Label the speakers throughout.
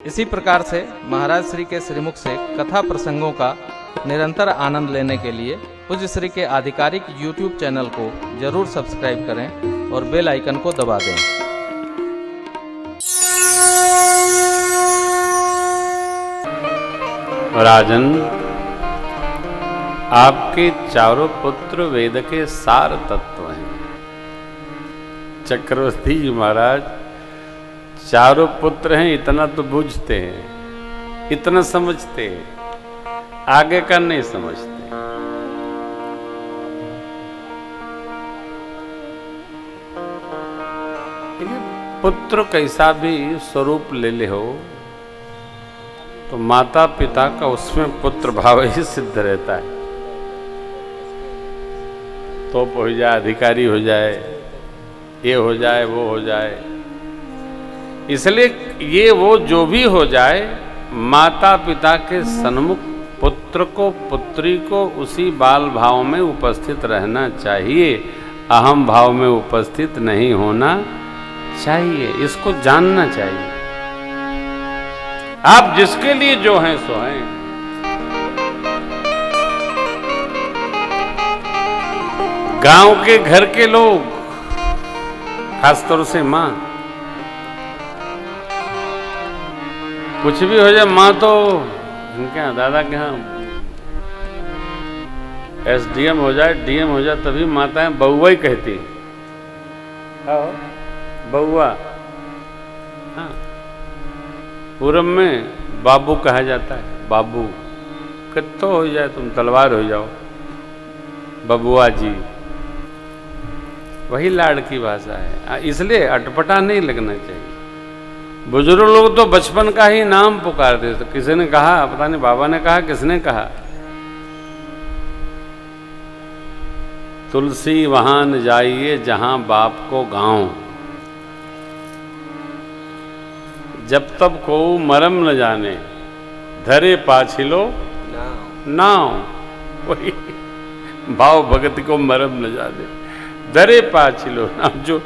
Speaker 1: इसी प्रकार से महाराज श्री के श्रीमुख से कथा प्रसंगों का निरंतर आनंद लेने के लिए पूज्य श्री के आधिकारिक YouTube चैनल को जरूर सब्सक्राइब करें और बेल आइकन को दबा दें।
Speaker 2: राजन, आपके चारों पुत्र वेद के सार तत्व हैं। चक्रवर्ती जी महाराज चारों पुत्र हैं, इतना तो बूझते हैं, इतना समझते हैं, आगे का नहीं समझते। पुत्र कैसा भी स्वरूप ले ले हो तो माता पिता का उसमें पुत्र भाव ही सिद्ध रहता है। तोप हो जाए, अधिकारी हो जाए, ये हो जाए, वो हो जाए, इसलिए ये वो जो भी हो जाए, माता पिता के सन्मुख पुत्र को पुत्री को उसी बाल भाव में उपस्थित रहना चाहिए, अहम भाव में उपस्थित नहीं होना चाहिए। इसको जानना चाहिए। आप जिसके लिए जो हैं सो हैं। गांव के घर के लोग, खासतौर से मां, कुछ भी हो जाए मां तो इनके यहाँ दादा के यहाँ SDM हो जाए, DM हो जाए, तभी माताएं बउआ ही कहती। बउआ, हाँ, पूरब में बाबू कहा जाता है। बाबू कितो हो जाए, तुम तलवार हो जाओ, बबुआ जी, वही लाड़ की भाषा है। इसलिए अटपटा नहीं लगना चाहिए। बुजुर्ग लोग तो बचपन का ही नाम पुकारते। तो किसी ने कहा, पता नहीं बाबा ने कहा, किसने कहा, तुलसी वहां न जाइए जहां बाप को गांव, जब तब को मरम न जाने, धरे पाछिलो नाव। वही भाव भगत को मरम न जाने, धरे पाछिलो नाव। जो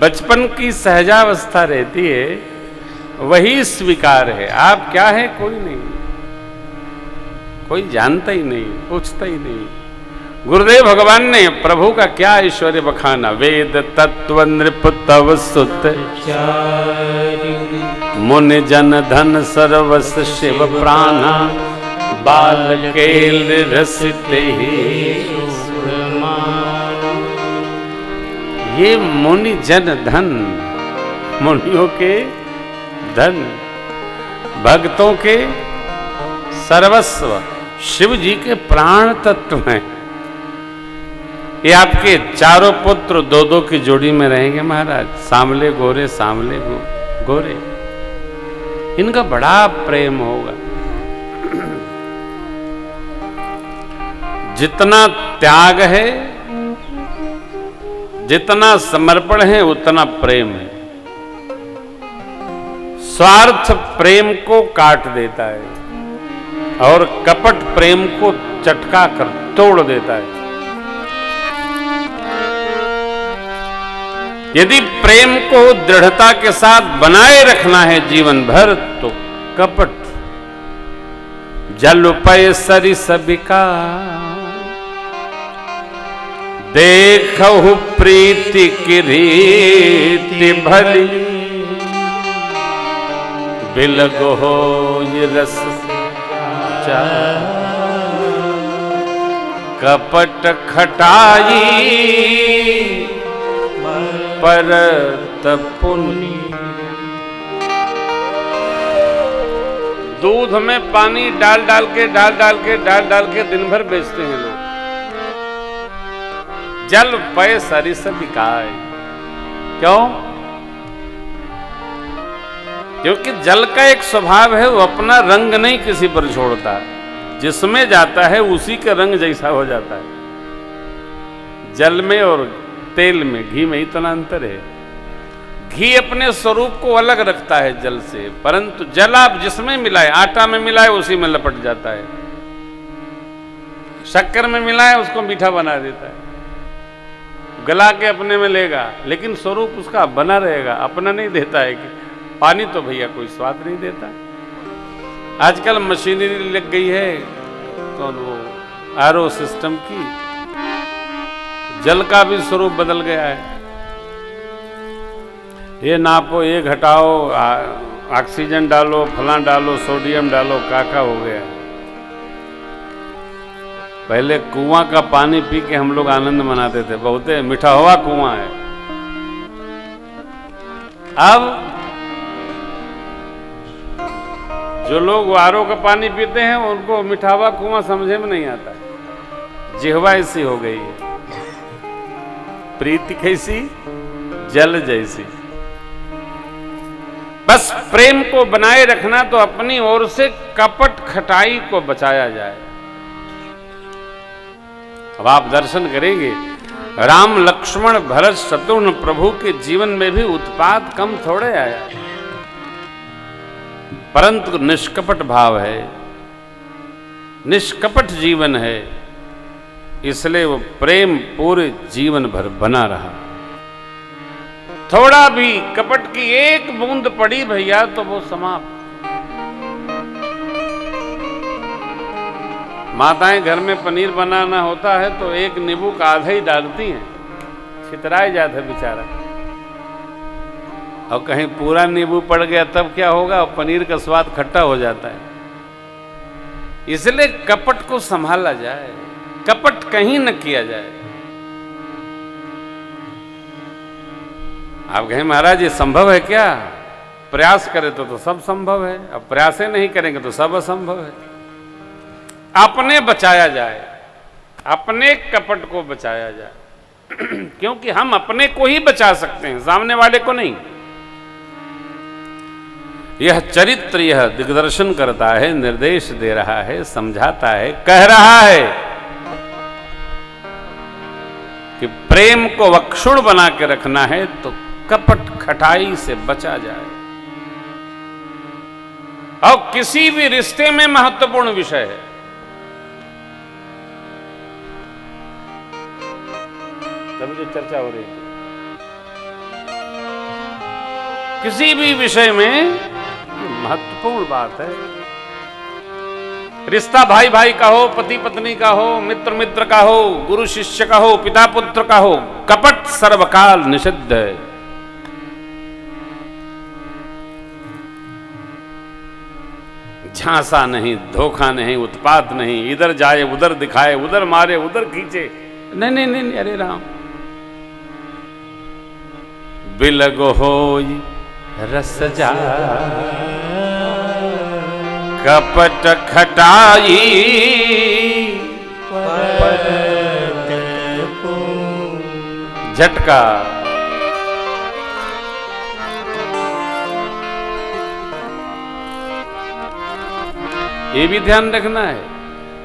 Speaker 2: बचपन की सहजावस्था रहती है वही स्वीकार है। आप क्या है कोई नहीं, कोई जानता ही नहीं, पूछता ही नहीं। गुरुदेव भगवान ने प्रभु का क्या ऐश्वर्य बखाना। वेद तत्व नृप तव सुत, मुनि जन धन सर्वस शिव प्राणा, बाल केल रसिते ही। ये मुनि जन धन, मुनियों के धन, भक्तों के सर्वस्व, शिव जी के प्राण तत्व हैं। ये आपके चारों पुत्र दो दो की जोड़ी में रहेंगे महाराज। सांवले गोरे, सांवले गोरे, इनका बड़ा प्रेम होगा। जितना त्याग है, जितना समर्पण है, उतना प्रेम है। स्वार्थ प्रेम को काट देता है और कपट प्रेम को चटका कर तोड़ देता है। यदि प्रेम को दृढ़ता के साथ बनाए रखना है जीवन भर, तो कपट जल पय सरिस बिका, देखहु प्रीति की रीति भली, बिलगो हो ये रस चा। कपट खटाई परत पुनि, दूध में पानी डाल डाल के दिन भर बेचते हैं लोग। जल पय सरिस बिकाए। क्यों? क्योंकि जल का एक स्वभाव है, वो अपना रंग नहीं किसी पर छोड़ता, जिसमें जाता है उसी के रंग जैसा हो जाता है। जल में और तेल में, घी में इतना अंतर है। घी अपने स्वरूप को अलग रखता है जल से, परंतु जल आप जिसमें मिलाए, आटा में मिलाए उसी में लपट जाता है, शक्कर में मिलाए उसको मीठा बना देता है, गला के अपने में लेगा, लेकिन स्वरूप उसका बना रहेगा, अपना नहीं देता है कि पानी तो भैया कोई स्वाद नहीं देता। आजकल मशीनरी लग गई है तो वो आरओ सिस्टम की, जल का भी स्वरूप बदल गया है। ये नापो, ये घटाओ, ऑक्सीजन डालो, फलां डालो, सोडियम डालो, काका हो गया। पहले कुआं का पानी पी के हम लोग आनंद मनाते थे, बहुते मीठा हुआ कुआं है। अब जो लोग आरओ का पानी पीते हैं उनको मीठा हुआ कुआं समझे में नहीं आता। जिह्वा ऐसी हो गई है, प्रीति कैसी, जल जैसी। बस प्रेम को बनाए रखना तो अपनी ओर से कपट खटाई को बचाया जाए। अब आप दर्शन करेंगे, राम लक्ष्मण भरत शत्रुघ्न प्रभु के जीवन में भी उत्पात कम थोड़े आया, परंतु निष्कपट भाव है, निष्कपट जीवन है, इसलिए वो प्रेम पूरे जीवन भर बना रहा। थोड़ा भी कपट की एक बूंद पड़ी भैया तो वो समाप्त। माताएं घर में पनीर बनाना होता है तो एक नींबू का आधा ही डालती हैं, छितराए जाता है बेचारा। और कहीं पूरा नींबू पड़ गया तब क्या होगा, पनीर का स्वाद खट्टा हो जाता है। इसलिए कपट को संभाला जाए, कपट कहीं न किया जाए। आप कहें महाराज ये संभव है क्या? प्रयास करें तो सब संभव है, अब प्रयास नहीं करेंगे तो सब असंभव है। अपने बचाया जाए, अपने कपट को बचाया जाए क्योंकि हम अपने को ही बचा सकते हैं, सामने वाले को नहीं। यह चरित्र यह दिग्दर्शन करता है, निर्देश दे रहा है, समझाता है, कह रहा है कि प्रेम को वक्षुण बना के रखना है तो कपट खटाई से बचा जाए। और किसी भी रिश्ते में महत्वपूर्ण विषय है, तभी जो चर्चा हो रही है, किसी भी विषय में महत्वपूर्ण बात है। रिश्ता भाई भाई का हो, पति पत्नी का हो, मित्र मित्र का हो, गुरु शिष्य का हो, पिता पुत्र का हो, कपट सर्वकाल निषिद्ध है। झांसा नहीं, धोखा नहीं, उत्पात नहीं, इधर जाए उधर दिखाए, उधर मारे उधर खींचे, नहीं नहीं नहीं, अरे राम। बिलगो होई रस जा कपट खटाई, झटका। ये भी ध्यान रखना है,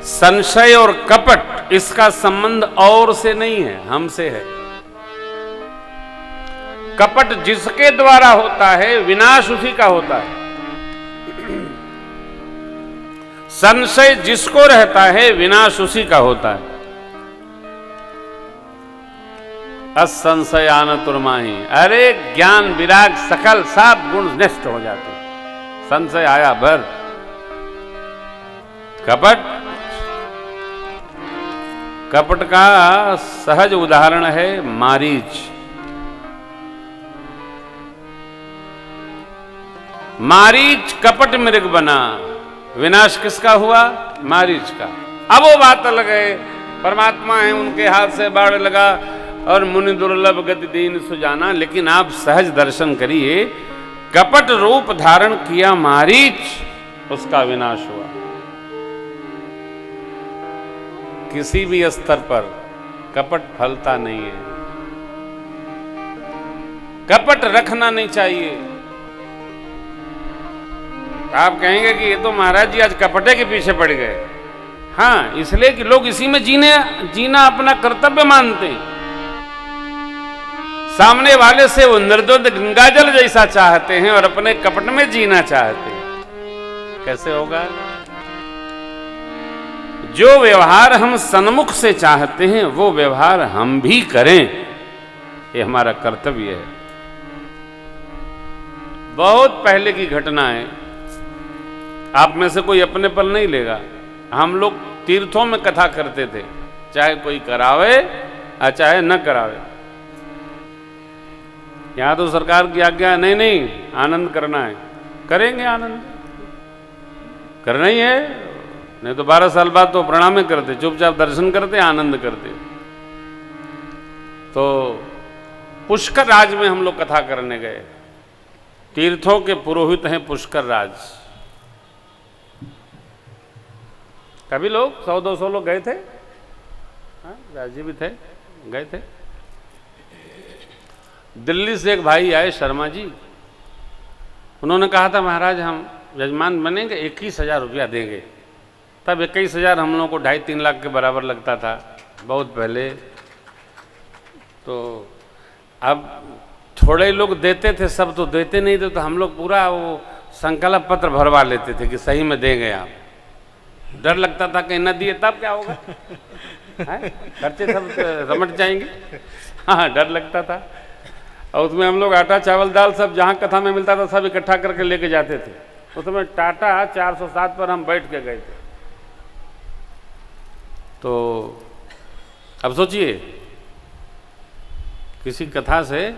Speaker 2: संशय और कपट इसका संबंध और से नहीं है, हमसे है। कपट जिसके द्वारा होता है विनाश उसी का होता है। संशय जिसको रहता है विनाश उसी का होता है। असंशयान तुरमाही, अरे ज्ञान विराग सकल सब गुण नष्ट हो जाते, संशय आया भर। कपट, कपट का सहज उदाहरण है मारीच। मारीच कपट मृग बना, विनाश किसका हुआ? मारीच का। अब वो बात अलग है, परमात्मा है, उनके हाथ से बाढ़ लगा और मुनि दुर्लभ गति दीन सुजाना। लेकिन आप सहज दर्शन करिए, कपट रूप धारण किया मारीच, उसका विनाश हुआ। किसी भी स्तर पर कपट फलता नहीं है, कपट रखना नहीं चाहिए। आप कहेंगे कि ये तो महाराज जी आज कपटे के पीछे पड़ गए। हाँ, इसलिए कि लोग इसी में जीना अपना कर्तव्य मानते हैं। सामने वाले से वो निर्दोष गंगाजल जैसा चाहते हैं और अपने कपट में जीना चाहते हैं। कैसे होगा? जो व्यवहार हम सन्मुख से चाहते हैं वो व्यवहार हम भी करें, ये हमारा कर्तव्य है। बहुत पहले की घटना है, आप में से कोई अपने पर नहीं लेगा। हम लोग तीर्थों में कथा करते थे, चाहे कोई करावे और चाहे न करावे। यहां तो सरकार की आज्ञा, नहीं आनंद करना है, करेंगे आनंद, करना ही है। नहीं तो 12 साल बाद तो प्रणाम करते, चुपचाप दर्शन करते, आनंद करते। तो पुष्कर राज में हम लोग कथा करने गए। तीर्थों के पुरोहित हैं पुष्कर राज। कभी लोग 100-200 लोग गए थे, हाँ, राजी भी थे, गए थे। दिल्ली से एक भाई आए, शर्मा जी। उन्होंने कहा था महाराज हम यजमान बनेंगे, 21,000 रुपया देंगे। तब 21,000 हम लोगों को 2.5-3 लाख के बराबर लगता था, बहुत पहले। तो अब थोड़े लोग देते थे, सब तो देते नहीं थे, तो हम लोग पूरा वो संकल्प पत्र भरवा लेते थे कि सही में देंगे आप। डर लगता था कि न दिए तब क्या होगा, खर्चे सब समझ जाएंगे। हाँ, डर लगता था। और उसमें हम लोग आटा चावल दाल सब जहाँ कथा में मिलता था सब इकट्ठा करके लेके जाते थे। उसमें टाटा 407 पर हम बैठ के गए थे। तो अब सोचिए, किसी कथा से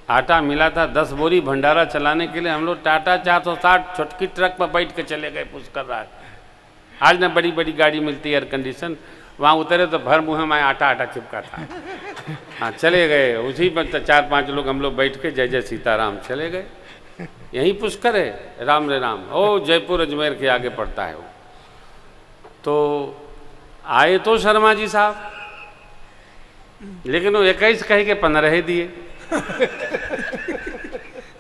Speaker 2: आटा मिला था 10 बोरी भंडारा चलाने के लिए, हम लोग टाटा 460 छोटकी ट्रक पर बैठ के चले गए पुष्कर राज। आज ना बड़ी बड़ी गाड़ी मिलती है, एयर कंडीशन, वहाँ उतरे तो भर मुँह में आटा चिपका था। हाँ, चले गए। उसी पर 4-5 लोग हम लोग बैठ के जय जय सीताराम चले गए। यहीं पुष्कर है, राम रे राम, ओ जयपुर अजमेर के आगे पड़ता है वो। तो आए तो शर्मा जी साहब, लेकिन वो 21 कह के 15 दिए।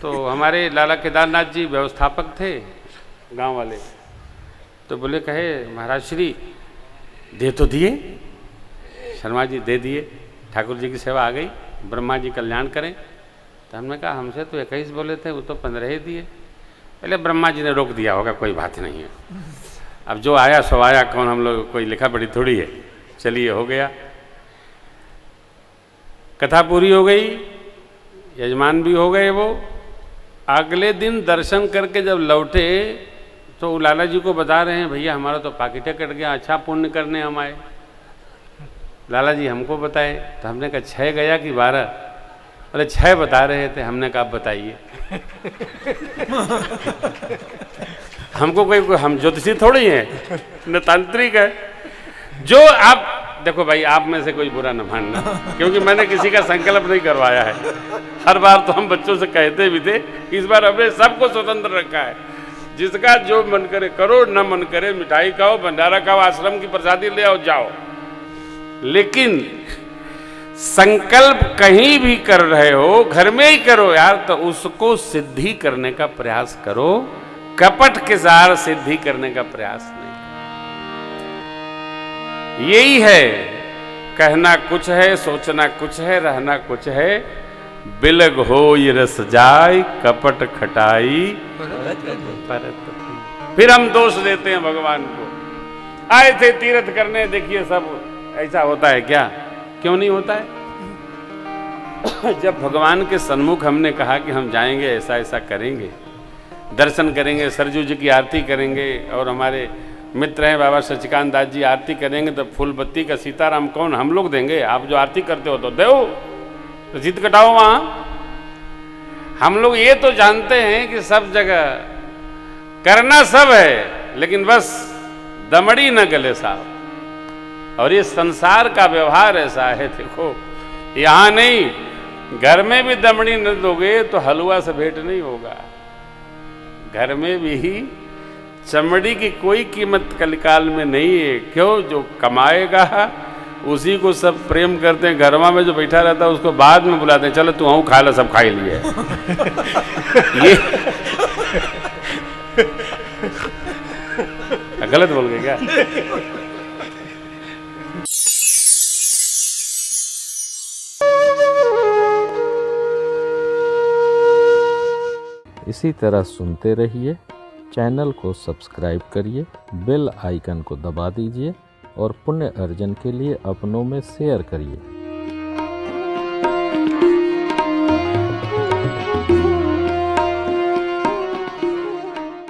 Speaker 2: तो हमारे लाला केदारनाथ जी व्यवस्थापक थे गांव वाले, तो बोले कहे महाराज श्री दे तो दिए। शर्मा जी दे दिए, ठाकुर जी की सेवा आ गई, ब्रह्मा जी कल्याण करें। तो हमने कहा हमसे तो 21 बोले थे, वो तो 15 दिए। पहले ब्रह्मा जी ने रोक दिया होगा, कोई बात नहीं है, अब जो आया सो आया, कौन हम लोग कोई लिखा पढ़ी थोड़ी है। चलिए हो गया, कथा पूरी हो गई, यजमान भी हो गए। वो अगले दिन दर्शन करके जब लौटे तो लाला जी को बता रहे हैं भैया हमारा तो पाकिटे कट गया, अच्छा पुण्य करने हम आए। लाला जी हमको बताए, तो हमने कहा 6 गया कि 12? अरे 6 बता रहे थे। हमने कहा आप बताइए। हमको कोई हम ज्योतिषी थोड़ी हैं, न तांत्रिक है। जो आप देखो भाई, आप में से कोई बुरा न मानना, क्योंकि मैंने किसी का संकल्प नहीं करवाया है। हर बार तो हम बच्चों से कहते भी थे, इस बार हमने सबको स्वतंत्र रखा है। जिसका जो मन करे करो, न मन करे मिठाई खाओ, भंडारा खाओ, आश्रम की प्रसादी ले आओ, जाओ। लेकिन संकल्प कहीं भी कर रहे हो, घर में ही करो यार, तो उसको सिद्धि करने का प्रयास करो, कपट के साथ सिद्धि करने का प्रयास नहीं। यही है, कहना कुछ है, सोचना कुछ है, रहना कुछ है। बिलग हो ये रस जाय, कपट खटाई परत। फिर हम दोष देते हैं भगवान को। आए थे तीर्थ करने, देखिए सब ऐसा होता है क्या? क्यों नहीं होता है? जब भगवान के सन्मुख हमने कहा कि हम जाएंगे, ऐसा ऐसा करेंगे, दर्शन करेंगे, सरजू जी की आरती करेंगे, और हमारे मित्र हैं बाबा सचिकांत दास जी आरती करेंगे, तो फूल बत्ती का सीताराम कौन? हम लोग देंगे। आप जो आरती करते हो तो दो, रसीद कटाओ वहां। हम लोग ये तो जानते हैं कि सब जगह करना सब है, लेकिन बस दमड़ी न गले साहब। और ये संसार का व्यवहार ऐसा है, देखो यहां नहीं, घर में भी दमड़ी न दोगे तो हलवा से भेंट नहीं होगा। घर में भी चमड़ी की कोई कीमत कलिकाल में नहीं है। क्यों? जो कमाएगा उसी को सब प्रेम करते हैं। घरमा में जो बैठा रहता है उसको बाद में बुलाते हैं, चलो तू हूँ खा लो, सब खा ही लिए। ये गलत बोल गए क्या?
Speaker 1: इसी तरह सुनते रहिए, चैनल को सब्सक्राइब करिए, बेल आइकन को दबा दीजिए और पुण्य अर्जन के लिए अपनों में शेयर करिए।